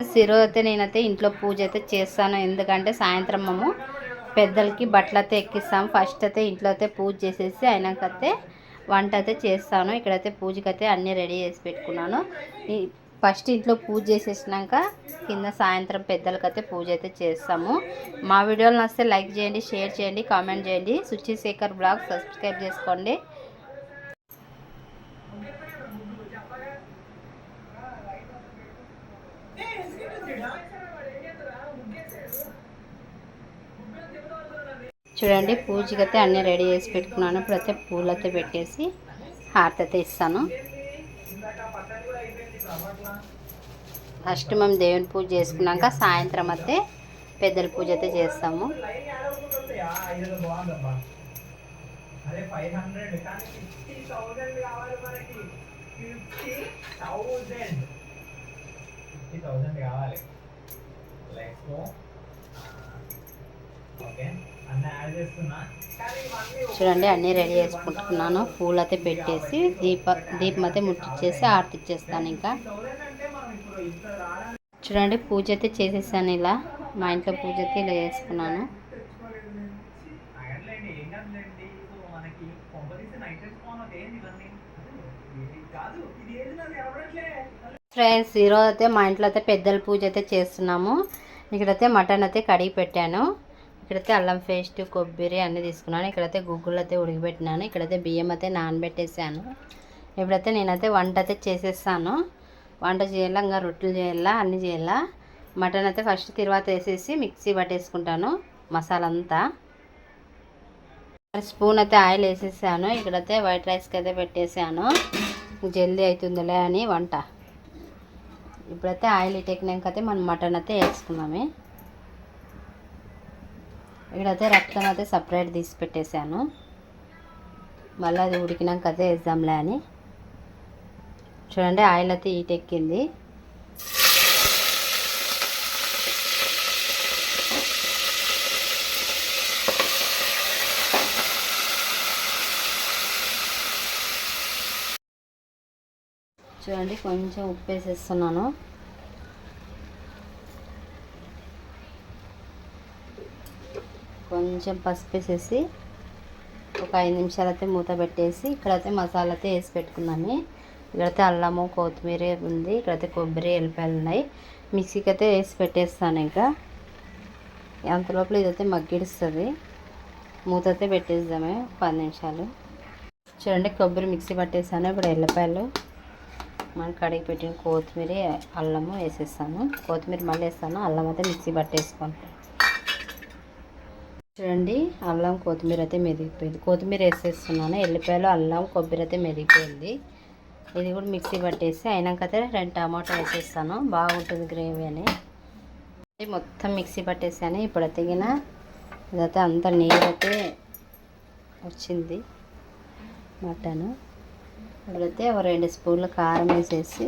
ఈరోజు అయితే నేనైతే ఇంట్లో పూజ అయితే చేస్తాను. ఎందుకంటే సాయంత్రం మేము పెద్దలకి బట్టలు అయితే ఎక్కిస్తాము. ఫస్ట్ అయితే ఇంట్లో అయితే పూజ చేసేసి అయినాకైతే వంట అయితే చేస్తాను. ఇక్కడైతే పూజకైతే అన్నీ రెడీ చేసి పెట్టుకున్నాను. ఫస్ట్ ఇంట్లో పూజ చేసేసినాక కింద సాయంత్రం పెద్దలకైతే పూజ అయితే చేస్తాము. మా వీడియోలు నచ్చితే లైక్ చేయండి, షేర్ చేయండి, కామెంట్ చేయండి. సుచి శేఖర్ బ్లాగ్ సబ్స్క్రైబ్ చేసుకోండి. చూడండి పూజకి అయితే అన్నీ రెడీ చేసి పెట్టుకున్నాను. ఇప్పుడైతే పూలు అయితే పెట్టేసి హారతి అయితే ఇస్తాను. ఫస్ట్ మేము దేవుని పూజ చేసుకున్నాక సాయంత్రం అయితే పెద్దల పూజ అయితే చేస్తాము. చూడండి అన్నీ రెడీ చేసుకుంటున్నాను. పూలు అయితే పెట్టేసి దీపం అయితే ముట్టించేసి ఆరతి ఇచ్చేస్తాను. ఇంకా చూడండి పూజ అయితే చేసేసాను. ఇలా మా ఇంట్లో పూజ అయితే ఇలా చేసుకున్నాను. ఫ్రెండ్స్ ఈరోజు అయితే మా ఇంట్లో అయితే పెద్దల పూజ అయితే చేస్తున్నాము. ఇక్కడైతే మటన్ అయితే కడిగి పెట్టాను. ఇక్కడైతే అల్లం పేస్ట్, కొబ్బరి అన్నీ తీసుకున్నాను. ఇక్కడైతే గుగ్గులు అయితే ఉడికిపెట్టినాను. ఇక్కడైతే బియ్యం అయితే నానబెట్టేసాను. ఇప్పుడైతే నేనైతే వంట అయితే చేసేస్తాను. వంట చేయాలా, ఇంకా రొట్టెలు చేయాలా, అన్నీ చేయాలా. మటన్ అయితే ఫస్ట్ తర్వాత వేసేసి మిక్సీ పట్టేసుకుంటాను మసాలా అంతా. స్పూన్ అయితే ఆయిల్ వేసేసాను. ఇక్కడైతే వైట్ రైస్కి అయితే పెట్టేసాను. జల్దీ అవుతుందిలే అని వంట. ఇప్పుడైతే ఆయిల్ ఇటెక్కినాకైతే మనం మటన్ అయితే వేసుకున్నామే. ఇక్కడైతే రక్తం అయితే సపరేట్ తీసి పెట్టేశాను. మళ్ళీ అది ఉడికినాక అయితే వేద్దాంలే అని. చూడండి ఆయిల్ అయితే ఈటెక్కింది. చూడండి కొంచెం ఉప్పు వేసేస్తున్నాను. కొంచెం పసుపు వేసేసి ఒక 5 నిమిషాలు అయితే మూత పెట్టేసి ఇక్కడైతే మసాలా అయితే వేసి పెట్టుకున్నాను. ఇక్కడైతే అల్లము, కొత్తిమీర ఉంది. ఇక్కడైతే కొబ్బరి, ఎల్లిపాయలు ఉన్నాయి. మిక్సీకి అయితే వేసి పెట్టేస్తాను. ఇంకా అంతలోపల ఇదైతే మగ్గిడుస్తుంది. మూత అయితే పెట్టేద్దామే 10 నిమిషాలు. చూడండి కొబ్బరి మిక్సీ పట్టేసాను. ఇప్పుడు ఎల్లిపాయలు, మనం కడిగి పెట్టిన కొత్తిమీర, అల్లము వేసేస్తాను. కొత్తిమీర మళ్ళీ వేస్తాను. అల్లం అయితే మిక్సీ పట్టేసుకోండి. చూడండి అల్లం, కొత్తిమీర అయితే మెదిగిపోయింది. కొత్తిమీర వేసేస్తున్నాను. ఎల్లిపాయలు, అల్లం, కొబ్బరి అయితే మెదిగిపోయింది. ఇది కూడా మిక్సీ పట్టేసి అయినాకైతే 2 టమాటా వేసేస్తాను. బాగుంటుంది గ్రేవీ అని. మొత్తం మిక్సీ పట్టేసాను. ఇప్పుడు తెగిన ఇదైతే అంత నీరైతే వచ్చింది మటన్. ఇప్పుడైతే ఒక 2 స్పూన్లు కారం వేసేసి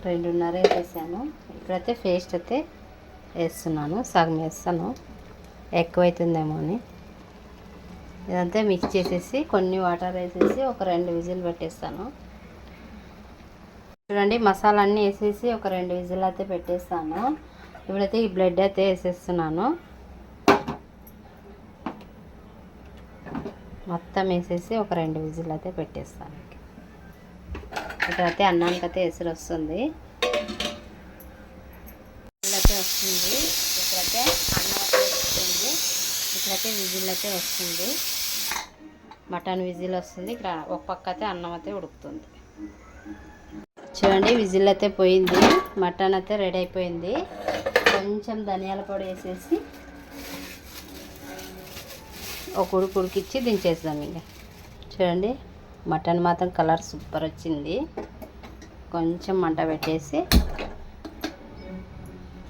రెండున్నర వేసేసాను. ఇప్పుడైతే పేస్ట్ అయితే వేస్తున్నాను. సగం వేస్తాను, ఎక్కువైతుందేమో అని. ఇదంతా మిక్స్ చేసేసి కొన్ని వాటర్ వేసేసి ఒక 2 విజిల్ పెట్టేస్తాను. చూడండి మసాలా అన్నీ వేసేసి ఒక 2 విజిల్ అయితే పెట్టేస్తాను. ఇప్పుడైతే ఈ బ్లడ్ అయితే వేసేస్తున్నాను. మొత్తం వేసేసి ఒక 2 విజిల్ అయితే పెట్టేస్తాను. ఇక్కడైతే అన్నానికైతే ఎసురు వస్తుంది. అయితే వస్తుంది. ఇక్కడైతే అన్నం అయితే వస్తుంది. ఇక్కడైతే విజిల్ అయితే వస్తుంది. మటన్ విజిల్ వస్తుంది. ఇక్కడ ఒక పక్క అయితే అన్నం అయితే ఉడుకుతుంది. చూడండి విజిల్ అయితే పోయింది. మటన్ అయితే రెడీ అయిపోయింది. కొంచెం ధనియాల పొడి వేసేసి ఒక ఉడికిచ్చి దించేద్దాం. ఇంకా చూడండి మటన్ మాత్రం కలర్ సూపర్ వచ్చింది. కొంచెం మంట పెట్టేసి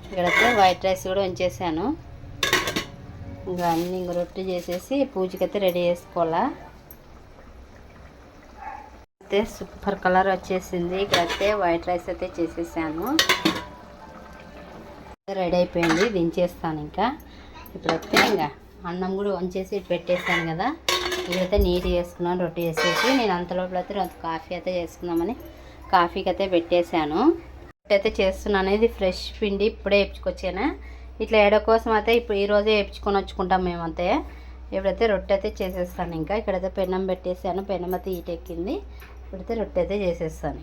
ఇక్కడైతే వైట్ రైస్ కూడా ఉంచేసాను. ఇంకా అన్నీ ఇంక రొట్టె చేసేసి పూజకైతే రెడీ చేసుకోవాలా. అయితే సూపర్ కలర్ వచ్చేసింది. ఇక్కడైతే వైట్ రైస్ అయితే చేసేసాను. రెడీ అయిపోయింది. దించేస్తాను. ఇంకా ఇప్పుడైతే ఇంకా అన్నం కూడా వంచేసి పెట్టేసాను కదా. ఇదైతే నీట్గా చేసుకున్నాను రొట్టె చేసేసి. నేను అంతలోపల అయితే కాఫీ అయితే చేసుకుందామని కాఫీకి అయితే పెట్టేశాను. రొట్టె అయితే చేస్తున్నాను. ఇది ఫ్రెష్ పిండి ఇప్పుడే వేయించుకొచ్చాను. ఇట్లా ఏడ కోసం అయితే ఇప్పుడు ఈరోజే వేయించుకొని వచ్చుకుంటాం మేమైతే. ఇప్పుడైతే రొట్టె అయితే చేసేస్తాను. ఇంకా ఇక్కడైతే పెన్నం పెట్టేసాను. పెన్నం అయితే ఈటెక్కింది. ఇప్పుడైతే రొట్టె అయితే చేసేస్తాను.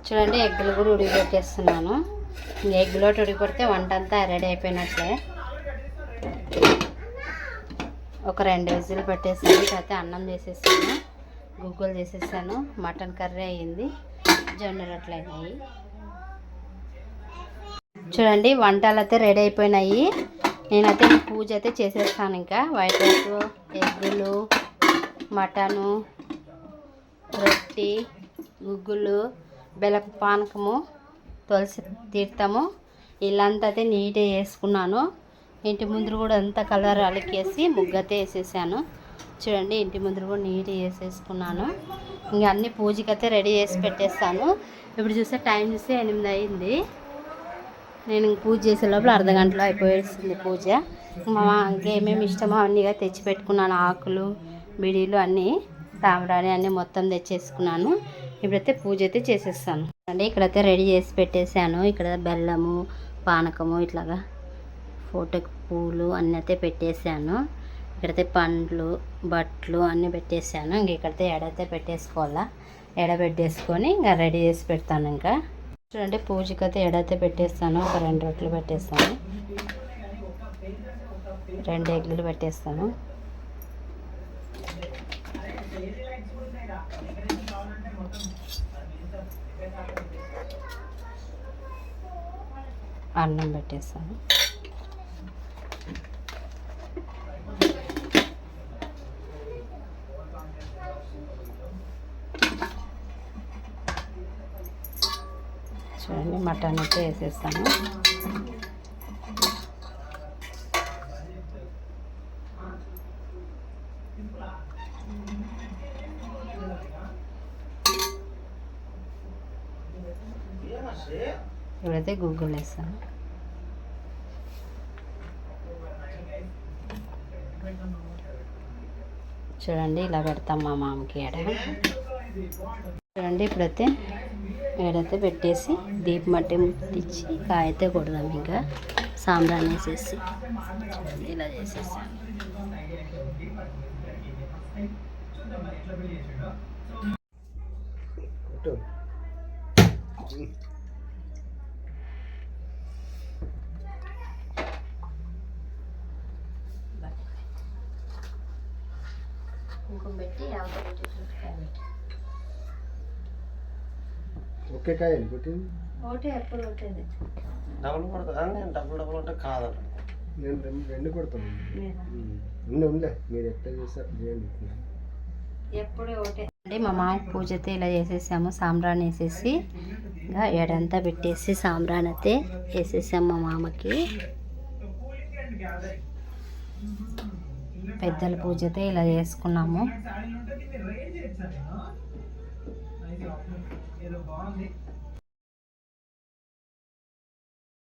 చూడండి ఎగ్గులు కూడా ఉడికిపెట్టేస్తున్నాను. ఎగ్గులో ఉడికిపెడితే వంట అంతా రెడీ అయిపోయినట్లే. ఒక 2 విజిల్ పెట్టేసాను. అయితే అన్నం చేసేసాను, గుగ్గులు చేసేసాను, మటన్ కర్రీ అయ్యింది, జొన్న రొట్టెలు అయినాయి. చూడండి వంటలు అయితే రెడీ అయిపోయినాయి. నేనైతే పూజ అయితే చేసేస్తాను. ఇంకా వైట్ రైస్, ఎగ్గులు, మటను, రొట్టి, గుగ్గులు, బెల్లం పానకము, తులసి తీర్థము ఇల్లంతా అయితే నీట్గా వేసుకున్నాను. ఇంటి ముందు కూడా అంతా కలర్ అలికేసి ముగ్గైతే వేసేసాను. చూడండి ఇంటి ముందు కూడా నీట్గా వేసేసుకున్నాను. ఇంకా అన్ని పూజకైతే రెడీ చేసి పెట్టేస్తాను. ఇప్పుడు చూస్తే టైం చూస్తే 8 అయింది. నేను పూజ చేసే లోపల అర్ధగంటలో అయిపోయేస్తుంది పూజ. ఇంకేమేమి ఇష్టమో అన్నీగా తెచ్చి పెట్టుకున్నాను. ఆకులు, బిడీలు అన్నీ, సాంబ్రాణి అన్నీ మొత్తం తెచ్చేసుకున్నాను. ఇప్పుడైతే పూజ అయితే చేసేస్తాను. అంటే ఇక్కడైతే రెడీ చేసి పెట్టేశాను. ఇక్కడ బెల్లము, పానకము, ఇట్లాగా ఫోటోకి పూలు అన్నీ అయితే పెట్టేశాను. ఇక్కడైతే పండ్లు, బట్టలు అన్నీ పెట్టేశాను. ఇంక ఇక్కడైతే ఎడైతే పెట్టేసుకోవాలా. పెట్టేసుకొని ఇంకా రెడీ చేసి పెడతాను. ఇంకా చూడండి పూజకి అయితే ఎడైతే పెట్టేస్తాను. ఒక 2 రొట్టెలు పెట్టేస్తాను, 2 ఎగ్గులు పెట్టేస్తాను. అన్నం పెట్టేస్తాను. చూడండి మటన్ అయితే వేసేస్తాను. ఇప్పుడైతే గుగ్గులు వేస్తాను. చూడండి ఇలా పెడతాం మా మామకి ఏడ. చూడండి ఇప్పుడైతే ఏడైతే పెట్టేసి దీపం మట్టి ముట్టించి కాయ అయితే కొడదాం. ఇంకా సాంబ్రాణి వేసేసి ఇలా చేసేసాను. కుంకుమ పెట్టి ఒకే కాయలు పెట్టింది. ఒకటే ఎప్పుడు ఒకటేది. డబుల్ కొడతా. డబుల్ అంటే కాదు. నేను 2 కొడతాను. ఉండే మీరు ఎట్లా చేస్తారు చేయండి. ఎప్పుడు ఒకటే అండి. మా మామ పూజ అయితే ఇలా చేసేసాము. సాంబ్రాణి వేసేసి ఇంకా ఎడంతా పెట్టేసి సాంబ్రాణి అయితే వేసేసాము మా మామకి. పెద్దల పూజ అయితే ఇలా చేసుకున్నాము.